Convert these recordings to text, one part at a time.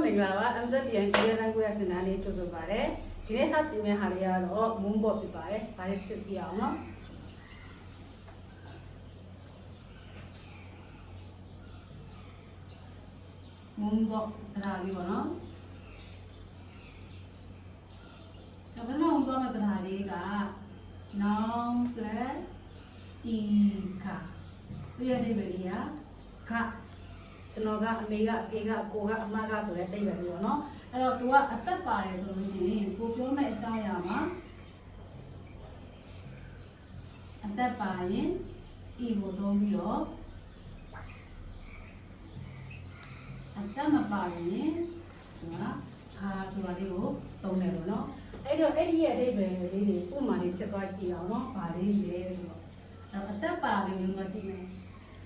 င်္ဂလာပါ MZDN ဒီနေ့ကိုရစင်တာလေးကြိုဆိုပါရစေဒီနေ့စတင်မယ့်ဟာလေးကတော့မုန်းဘော့ဖြစ်ပါတယ်ဒါလေးစစ်ပြအောင်နော်မုန်းဘော့တရားလေးပေါ့နော်ကျွန်တော်မုန်းဘော့မှာတရားလေးက noun plus e ခသူရဲ့အိဗယ်လေးကခကျွန်တော်ကအမေကအဖေကအကိုကအမကဆိုတဲ့အိဗယ်လေးပေါ့နော်အဲ့တော့သူကအသက်ပါတယ်ဆိုလို့ရှိရင်ကိုပြောမဲ့အကြောင်းအရာမှာအသက်ပါရင် e ကိုသုံးပြီးတော့အသက်မပါရင်သူကခါဆိုတာလေးကိုသုံးတယ်လို့နော်အဲ့တော့အဲ့ဒီရဲ့အိဗယ်လေးတွေဥမာလေးချက်သွားကြည့်အောင်နော်ဗာလေးလဲဆိုတော့အသက်ပါလေးကိုကြည့်မယ်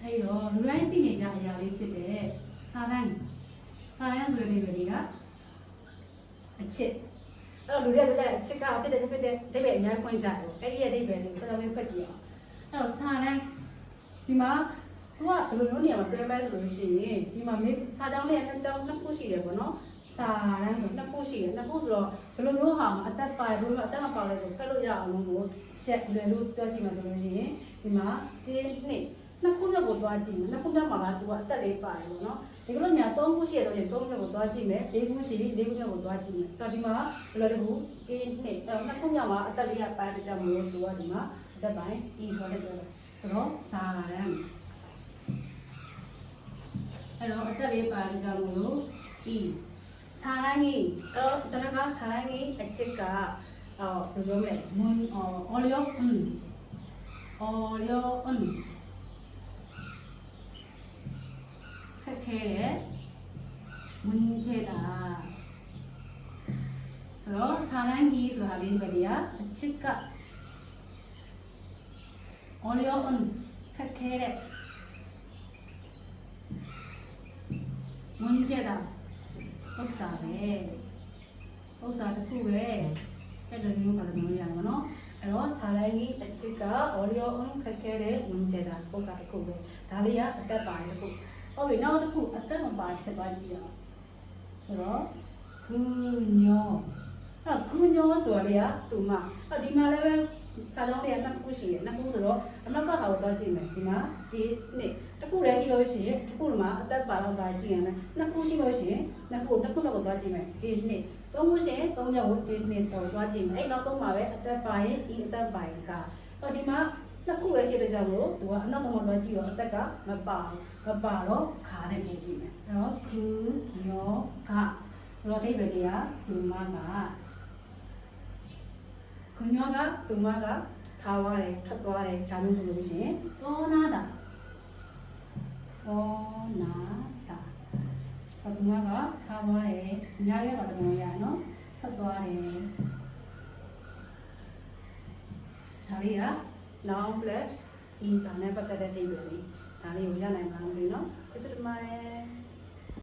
အဲ့တော့လူတိုင်းသိနေကြအရာလေးဖြစ်တဲ့စာတန်းဆိုတဲ့အိဗယ်လေးကအချစ်အဲ့တော့လူတွေပြောတဲ့အချစ်ကဖြစ်တဲ့အိဗယ်အများခွင့်ကြတယ်အဲ့ဒီရဲ့အိဗယ်လေးကိုတော်တော်လေးဖတ်ကြည့်အောင်အဲ့တော့စာတန်းဒီမှာသူကဘယ်လိုမျိုးနေရာမှာတွဲမဲဆိုလို့ရှိရင်ဒီမှာစာကြောင်းလေးနှစ်ကြောင်းနှစ်ခုရှိတယ်ပေါ့နော်စာတန်းဆိုနှစ်ခုရှိတယ်နှစ်ခုဆိုတော့ဘယ်လိုမျိုးဟာအသက်ပါဘယ်လိုမျိုးအသက်မပါလဲဆိုဖတ်လို့ရအောင်လို့ချက်လွယ်လို့ပြောကြည့်မှာဆိုလို့ရှိရင်ဒီမှာတင်းနှစ်ခုနဲ့ကိုသွားကြည့်မယ်နှစ်ခုနဲ့မှာကသူကအသက်လေးပါတယ်ပေါ့နော်ဒီလိုညာ3ခုရှိရတော့ရင်3ခုနဲ့ကိုသွားကြည့်မယ်4ခုရှိ4ခုနဲ့ကိုသွားကြည့်မယ်တော့ဒီမှာဘယ်လိုလဲဘူးတင်းနှစ်နှစ်ခုညမှာအသက်လေးကပါတယ်ကြမလို့သူကဒီမှာအသက်ပိုင်း e ဆိုတဲ့ပြောတယ်ဆိုတော့စာရန်အဲ့တော့အသက်လေးပါတယ်ကြမလို့ e စာရန်ကြီးအဲ့တော့တနကစာရန်ကြီးအချစ်ကဘယ်လိုလဲမွန်အော်လျောခက်ခဲတဲ့문제다ဆိုတော့စာရန်ကြီးဆိုတာလေးပဲလေအချစ်ကအော်လျောခက်ခဲတဲ့문제다ဥစ္စာပဲဥစ္စာတစ်ခုပဲအဲ့လိုမျိုးပါတယ်မျိုးရမှာနော်အဲ့တော့စာရန်ကြီးအချစ်ကအော်လျောခက်ခဲတဲ့문제다ဥစ္စာတစ်ခုပဲဒါလေးကအသက်ပါတယ်တစ်ခုဟုတ်ပြီနောက်တစ်ခုအသက်မပါဖြစ်သွားကြည့်အောင်ဆိုတော့ခုညောအဲ့ခုညောဆိုတာလေကသူမဒီမှာလည်းပဲစာလုံးတွေကနှစ်ခုရှိတယ်နှစ်ခုဆိုတော့အမကဟာကိုသွားကြည့်မယ်ဒီမှာဒီနှစ်တစ်ခုလည်းရှိလို့ရှိရင်တစ်ခုမှာအသက်ပါတော့သွားကြည့်ရမယ်နှစ်ခုရှိလို့ရှိရင်နှစ်ခုတော့သွားကြည့်မယ်ဒီနှစ်သုံးခုရှိရင်သုံးယောက်ကိုဒီနှစ်တော့သွားကြည့်မယ်အဲ့နောက်ဆုံးမှာပဲအသက်ပါရင်ဒီအသက်ပါရင်ကဒီမှာနှစ်ခုပဲရှိတဲ့ကြောင့်လို့သူကအနောက်မှာသွားကြည့်တော့အသက်ကမပါတော့ခါနဲ့ပြင်ကြည့်မယ်အဲ့တော့ခုညောကဆိုတော့အိဗယ်လေးကသူမကခုညောကသူမကထားသွားတယ်ထွက်သွားတယ်ဒါမျိုးဆိုလို့ရှိရင်တောနာတာသူမကထားသွားတယ်အများကြီးပါတယ်ရနော်ထွက်သွားတယ်ဒါလေးကnoun plus e ဒါနဲ့ပတ်သက်တဲ့အိဗယ်လေးဒါလေးကိုရနိုင်မှာမလို့နော်ကျေးဇူးတင်ပါတယ်